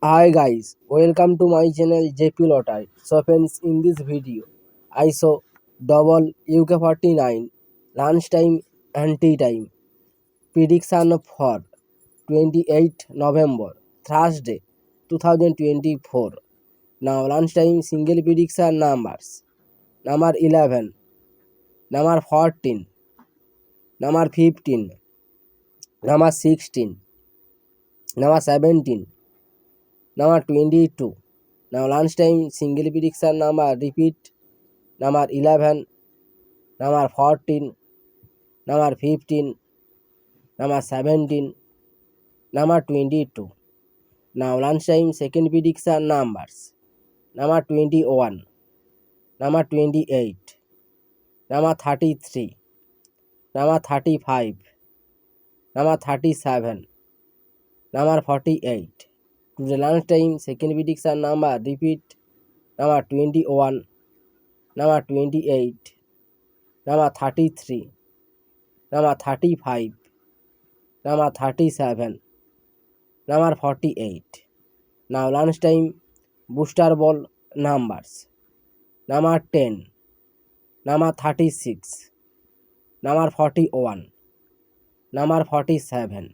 Hi guys, welcome to my channel JP Lottery. So friends, in this video, I saw double UK49 lunchtime and tea time prediction for 28 November Thursday 2024. Now lunchtime single prediction numbers: number 11, number 14, number 15, number 16, number 17, number 22. Now lunchtime single prediction number repeat: number 11, number 14, number 15, number 17, number 22. Now lunchtime second prediction numbers: number 21, number 28, number 33, number 35, number 37, number 48. To the lunchtime second prediction number repeat: number 21, number 28, number 33, number 35, number 37, number 48. Now lunchtime booster ball numbers: number 10, number 36, number 41, number 47.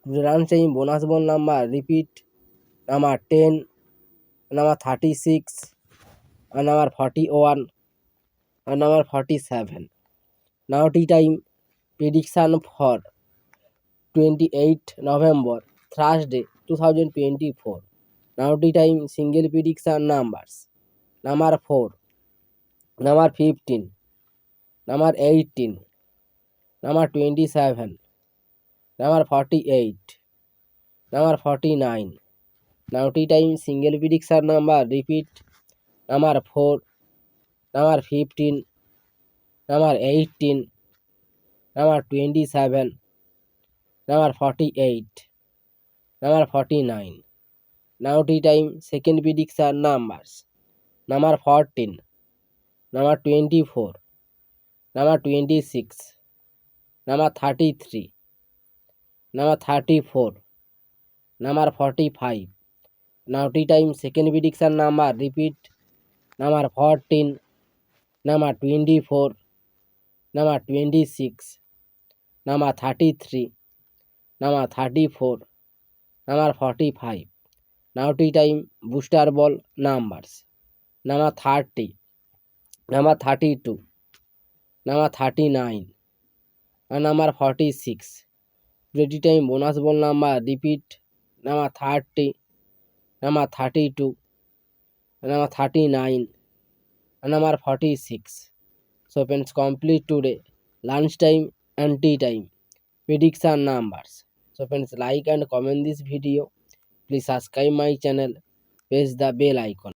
To the lunchtime bonus ball number repeat: number 10, number 36, and number 41, and number 47. Now tea time prediction for 28 November Thursday 2024. Now tea time single prediction numbers: number 4, number 15, number 18, number 27, number 48, number 49. Now tea time single prediction number repeat: number 4, number 15, number 18, number 27, number 48, number 49. Now tea time second prediction numbers: number 14, number 24, number 26, number 33, number 34, number 45. Now tea time second prediction number repeat: number 14, number 24, number 26, number 33, number 34, number 45. Now tea time booster ball numbers: number 30, number 32, number 39, and number 46. Tea time bonus ball number repeat: number 30, number 32, number 39, and number 46. So friends, complete today lunchtime and tea time prediction numbers. So friends, like and comment this video. Please subscribe my channel, press the bell icon.